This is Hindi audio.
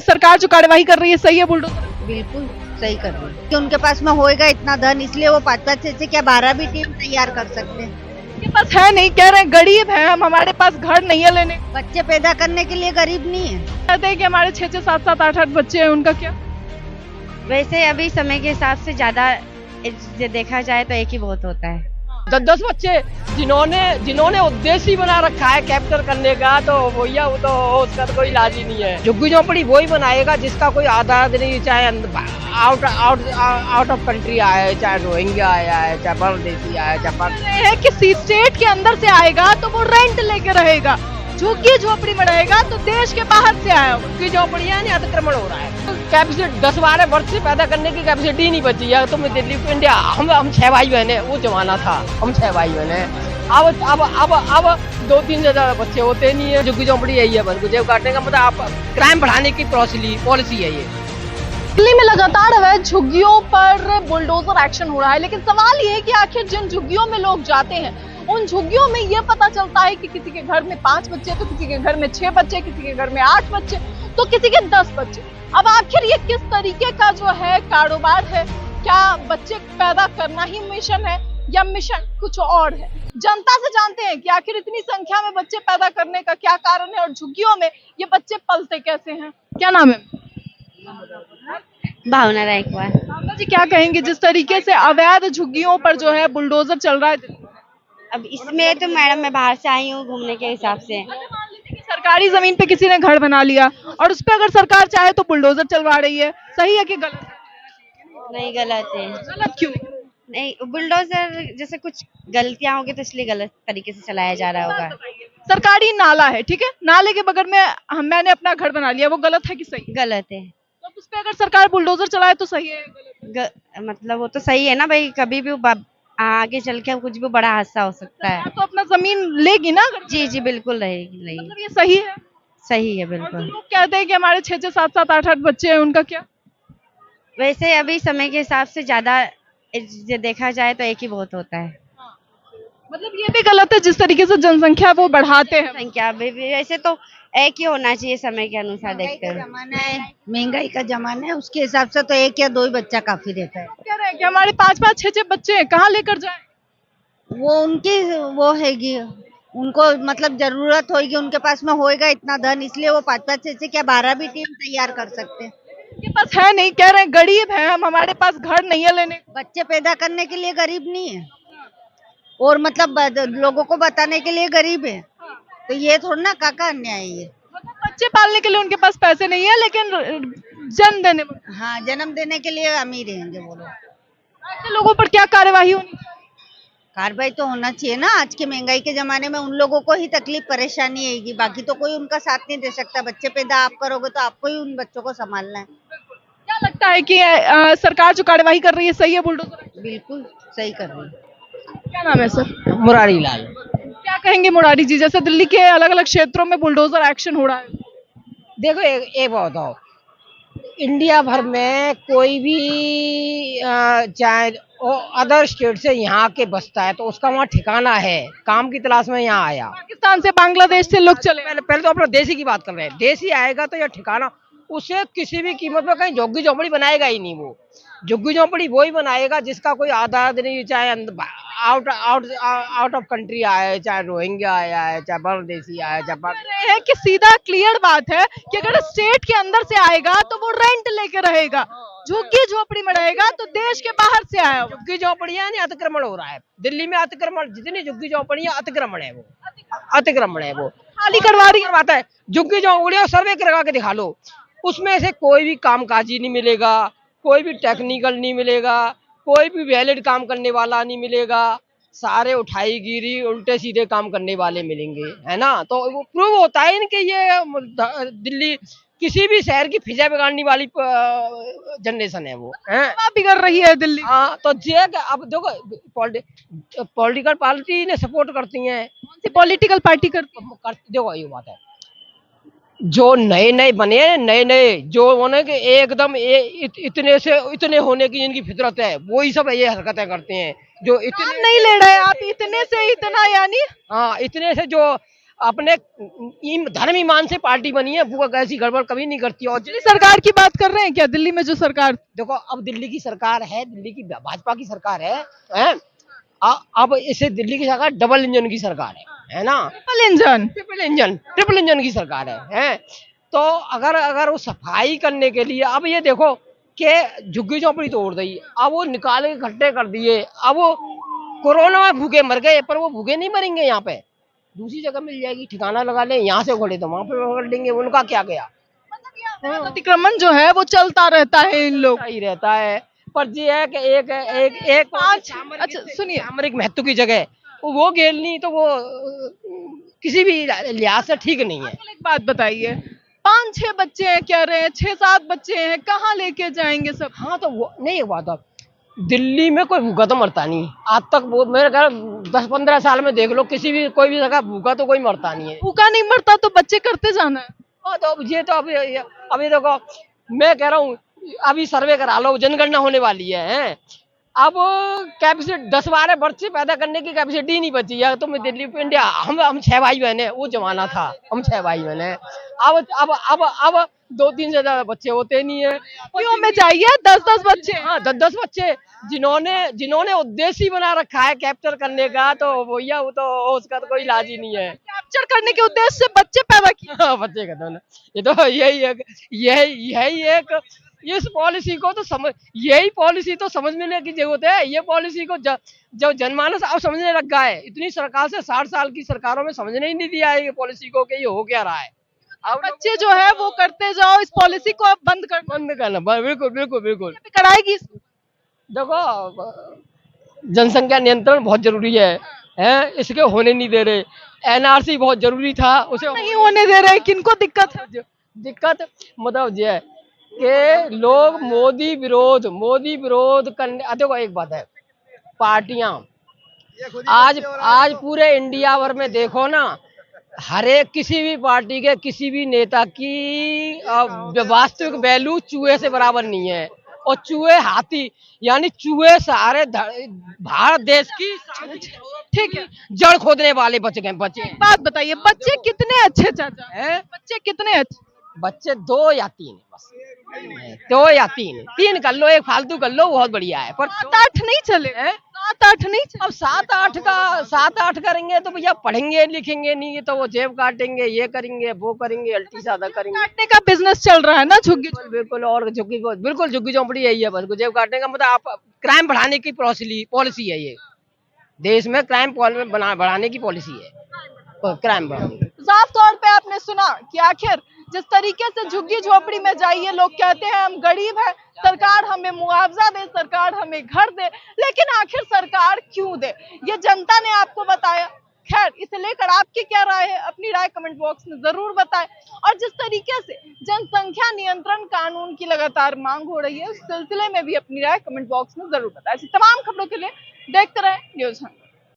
सरकार जो कार्यवाही कर रही है सही है बुलडोजर? बिल्कुल सही कर रही है कि उनके पास में होएगा इतना धन, इसलिए वो 5-5 6 क्या 12 भी टीम तैयार कर सकते हैं। उनके पास है नहीं, कह रहे हैं गरीब है हम, हमारे पास घर नहीं है लेने को। बच्चे पैदा करने के लिए गरीब नहीं है। कहते हैं कि हमारे 6-6 7-7 8-8 बच्चे हैं, उनका क्या? वैसे अभी समय के हिसाब से ज्यादा देखा जाए तो एक ही बहुत होता है। 10-10 बच्चे जिन्होंने उद्देश्य ही बना रखा है कैप्चर करने का, तो भैया वो तो उसका तो कोई इलाज ही नहीं है। झुग्गी झोपड़ी वही बनाएगा जिसका कोई आधार नहीं, चाहे आउट ऑफ कंट्री आए, चाहे रोहिंग्या आया है, चाहे बांग्लादेशी आया है, चाहे है कि स्टेट के अंदर से आएगा तो वो रेंट लेके रहेगा, झुग्गी झोपड़ी में रहेगा तो देश के बाहर से आया हो। झुग्गी झोपड़ियां नहीं, अतिक्रमण हो रहा है। कैपेसिटी 10-12 वर्ष से पैदा करने की कैपेसिटी नहीं बची है। तुम दिल्ली इंडिया, हम 6 भाई बहन है, वो जमाना था हम 6 भाई बहन है। अब 2-3 ज्यादा बच्चे होते नहीं है। झुग्गी झोपड़ी यही है, बस जेब काटने का मतलब, आप क्राइम बढ़ाने की पॉलिसी है ये। दिल्ली में लगातार अवैध झुग्गियों पर बुलडोजर एक्शन हो रहा है, लेकिन सवाल ये है कि आखिर जिन झुग्गियों में लोग जाते हैं उन झुग्गियों में ये पता चलता है कि किसी के घर में 5 बच्चे, तो किसी के घर में 6 बच्चे, किसी के घर में 8 बच्चे, तो किसी के 10 बच्चे। अब आखिर ये किस तरीके का जो है कारोबार है? क्या बच्चे पैदा करना ही मिशन है या मिशन कुछ और है? जनता से जानते हैं कि आखिर इतनी संख्या में बच्चे पैदा करने का क्या कारण है और झुग्गियों में ये बच्चे पलते कैसे हैं। क्या नाम है? भावना रायकवार। भावना जी, क्या कहेंगे जिस तरीके से अवैध झुग्गियों पर जो है बुलडोजर चल रहा है? अब इसमें तो मैडम मैं बाहर से आई हूँ घूमने के हिसाब से। मान लीजिए कि सरकारी जमीन पे किसी ने घर बना लिया और उस पे अगर सरकार चाहे तो बुलडोजर चलवा रही है, सही है कि गलत है? नहीं, गलत है। गलत क्यों? नहीं, बुलडोजर जैसे कुछ गलतियां होगी तो इसलिए गलत तरीके से चलाया जा रहा होगा। सरकारी नाला है, ठीक है, नाले के बगल में मैंने अपना घर बना लिया, वो गलत है कि सही? गलत है। तो उस पे अगर सरकार बुलडोजर चलाए तो सही है गलत है? मतलब वो तो सही है ना भाई, कभी भी आगे चल के कुछ भी बड़ा हादसा हो सकता है। सरकार तो अपना जमीन लेगी ना अगर। जी जी बिल्कुल रहेगी। मतलब ये सही है? सही है और जो बिल्कुल। लोग कहते हैं कि हमारे 6-6 7-7 8-8 बच्चे हैं, उनका क्या? वैसे अभी समय के हिसाब से ज्यादा देखा जाए तो एक ही बहुत होता है। मतलब ये भी गलत है जिस तरीके से जनसंख्या वो बढ़ाते हैं। संख्या वैसे तो एक ही होना चाहिए समय के अनुसार देखते हुए। जमाना है, महंगाई का जमाना है, उसके हिसाब से तो 1 या 2 ही बच्चा काफी रहता है। कह रहे हैं कि हमारे 5-5 6-6 बच्चे हैं, कहाँ लेकर जाएं? वो उनकी वो हैगी, उनको मतलब जरूरत होगी, उनके पास में होएगा इतना धन, इसलिए वो 5-5 6 क्या 12 भी टीम तैयार कर सकते हैं। उनके पास है नहीं, कह रहे हैं गरीब है हम, हमारे पास घर नहीं है लेने को। बच्चे पैदा करने के लिए गरीब नहीं है, और मतलब लोगों को बताने के लिए गरीब है, तो ये थोड़ा ना काका अन्याय है ये। मतलब बच्चे पालने के लिए उनके पास पैसे नहीं है, लेकिन जन्म देने में हाँ, जन्म देने के लिए अमीर रहेंगे वो लोग। ऐसे लोगों पर क्या कार्यवाही होनी चाहिए? कार्रवाई तो होना चाहिए ना, आज के महंगाई के जमाने में उन लोगों को ही तकलीफ परेशानी आएगी, बाकी तो कोई उनका साथ नहीं दे सकता। बच्चे पैदा आप करोगे तो आपको ही उन बच्चों को संभालना है। क्या लगता है कि सरकार जो कार्यवाही कर रही है सही है बुलडोजर? बिल्कुल सही कर रही है। क्या नाम है सर? मुरारी लाल। क्या कहेंगे मुरारी जी, जैसे दिल्ली के अलग अलग क्षेत्रों में बुलडोजर एक्शन हो रहा है? देखो एक बात बताओ, इंडिया भर में कोई भी चाहे अदर स्टेट से यहाँ के बसता है तो उसका वहाँ ठिकाना है, काम की तलाश में यहाँ आया। पाकिस्तान से, बांग्लादेश से लोग चले। पहले तो अपना देसी की बात कर रहे हैं। देसी आएगा तो यह ठिकाना, उसे किसी भी कीमत में कहीं झुग्गी झोपड़ी बनाएगा ही नहीं। वो झुग्गी झोपड़ी वही बनाएगा जिसका कोई आधार नहीं, चाहे आउट ऑफ कंट्री आए, चाहे रोहिंग्या आया है, चाहे बांग्लादेशी आया है, रहे हैं कि सीधा क्लियर बात है कि अगर स्टेट के अंदर से आएगा तो वो रेंट लेके रहेगा, झुग्गी झोपड़ी में रहेगा तो देश के बाहर से आया हो। झुग्गी झोपड़ियां नहीं, अतिक्रमण हो रहा है दिल्ली में। अतिक्रमण, जितनी झुग्गी झोपड़ियां अतिक्रमण है, वो अतिक्रमण है, वो खाली करवा रही है। बात है। झुग्गी झोपड़ियां सर्वे करवा के दिखा लो, उसमें से कोई भी कामकाजी नहीं मिलेगा, कोई भी टेक्निकल नहीं मिलेगा, कोई भी वैलिड काम करने वाला नहीं मिलेगा, सारे उठाई गिरी उल्टे सीधे काम करने वाले मिलेंगे, है ना। तो वो प्रूव होता है कि ये दिल्ली किसी भी शहर की फिजा बिगाड़ने वाली जनरेशन है वो, है बिगड़ रही है दिल्ली। हाँ, तो ये अब देखो पॉलिटिकल पार्टी ने सपोर्ट करती हैं। कौन सी पॉलिटिकल पार्टी करती है? देखो ये बात है, जो नए बने, नए जो होने के एकदम इतने से इतने होने की इनकी फितरत है, वो ही सब ये हरकतें करते हैं। जो इतने नाम नहीं ले रहे आप, इतने से इतना यानी? हाँ, इतने से जो अपने धर्म ईमान से पार्टी बनी है, वो ऐसी गड़बड़ कभी नहीं करती। और दिल्ली सरकार की बात कर रहे हैं क्या? दिल्ली में जो सरकार, देखो अब दिल्ली की सरकार है, दिल्ली की भाजपा की सरकार है? अब इसे दिल्ली की सरकार डबल इंजन की सरकार है ना, ट्रिपल इंजन की सरकार है? तो अगर वो सफाई करने के लिए, अब ये देखो कि झुग्गी झोपड़ी तोड़ दी, अब वो निकाल के इकट्ठे कर दिए, अब वो कोरोना में भूखे मर गए, पर वो भूखे नहीं मरेंगे, यहाँ पे दूसरी जगह मिल जाएगी, ठिकाना लगा ले, यहाँ से उखड़े तो वहां पे पकड़ लेंगे, उनका क्या गया। अतिक्रमण जो है वो चलता रहता है, इन लोग ही रहता है। पर ये है कि एक अच्छा सुनिए, सामरिक महत्व की जगह वो घेरनी, तो वो किसी भी लिहाज से ठीक नहीं है। एक बात बताइए, 5-6 बच्चे हैं कह रहे हैं, 6-7 बच्चे हैं, कहाँ लेके जाएंगे सब? हाँ तो वो नहीं, एक बात अब दिल्ली में कोई भूखा तो मरता नहीं आज तक, वो मेरे ख्याल 10-15 साल में देख लो, किसी भी कोई भी जगह भूखा तो कोई मरता नहीं है। भूखा नहीं मरता तो बच्चे करते जाना है। हाँ तो ये तो अभी देखो, मैं कह रहा हूँ अभी सर्वे करा लो, जनगणना होने वाली है? अब कैपेसिटी 10-12 बच्चे पैदा करने की कैपेसिटी नहीं बची है। तो मैं दिल्ली इंडिया, हम 6 भाई बहन है, वो जमाना था, हम 6 भाई बहन है। अब 2-3 से ज्यादा बच्चे होते नहीं है। क्यों में चाहिए 10-10 बच्चे? हाँ 10-10 बच्चे, जिन्होंने उद्देश्य ही बना रखा है कैप्चर करने का, तो भैया वो तो उसका तो कोई इलाज ही नहीं है। कैप्चर करने के उद्देश्य से बच्चे पैदा किए। हाँ, बच्चे का तो ना, ये तो यही एक इस पॉलिसी को तो यही पॉलिसी तो समझने की जरूरत है। ये पॉलिसी को जब जनमानस अब समझने लग गया है, इतनी सरकार से 60 साल की सरकारों में समझने ही नहीं दिया है ये पॉलिसी को कि ये हो क्या रहा है। अब बच्चे जो है वो करते जाओ, इस पॉलिसी को अब बंद करना, बिल्कुल बिल्कुल बिल्कुल। कराएगी। देखो जनसंख्या नियंत्रण बहुत जरूरी है? इसके होने नहीं दे रहे। एनआरसी बहुत जरूरी था, उसे नहीं होने दे रहे। किनको दिक्कत है? दिक्कत मतलब ये है कि लोग मोदी विरोध करने। देखो एक बात है, पार्टियां आज पूरे इंडिया भर में देखो ना, हर एक किसी भी पार्टी के किसी भी नेता की वास्तविक वैल्यू चूहे से बराबर नहीं है। और चूहे हाथी, यानी चूहे सारे भारत देश की ठीक है, जड़ खोदने वाले बच गए। बात बताइए, बच्चे कितने अच्छे चाचा हैं? बच्चे कितने अच्छे? बच्चे 2 या 3 बस, 2 या 3 कर लो, एक फालतू कर लो, बहुत बढ़िया है। पर 7-8 नहीं चले? 7-8 नहीं चले? अब 7-8 करेंगे तो भैया पढ़ेंगे लिखेंगे नहीं, तो वो जेब काटेंगे, ये करेंगे, वो करेंगे, उल्टी सादा करेंगे। काटने का बिजनेस चल रहा है ना झुग्गी। बिल्कुल, और झुग्गी झोंपड़ी यही है, बस जेब काटने का मतलब। आप क्राइम बढ़ाने की पॉलिसी है ये, देश में क्राइम बढ़ाने की पॉलिसी है, क्राइम बढ़ाने। साफ तौर पे आपने सुना कि आखिर जिस तरीके से झुग्गी झोपड़ी में जाइए, लोग कहते हैं हम गरीब हैं, सरकार हमें मुआवजा दे, सरकार हमें घर दे, लेकिन आखिर सरकार क्यों दे, ये जनता ने आपको बताया। खैर, इसे लेकर आपकी क्या राय है, अपनी राय कमेंट बॉक्स में जरूर बताएं। और जिस तरीके से जनसंख्या नियंत्रण कानून की लगातार मांग हो रही है, उस सिलसिले में भी अपनी राय कमेंट बॉक्स में जरूर बताएं। ऐसी तमाम खबरों के लिए देखते रहें न्यूज़ हंट।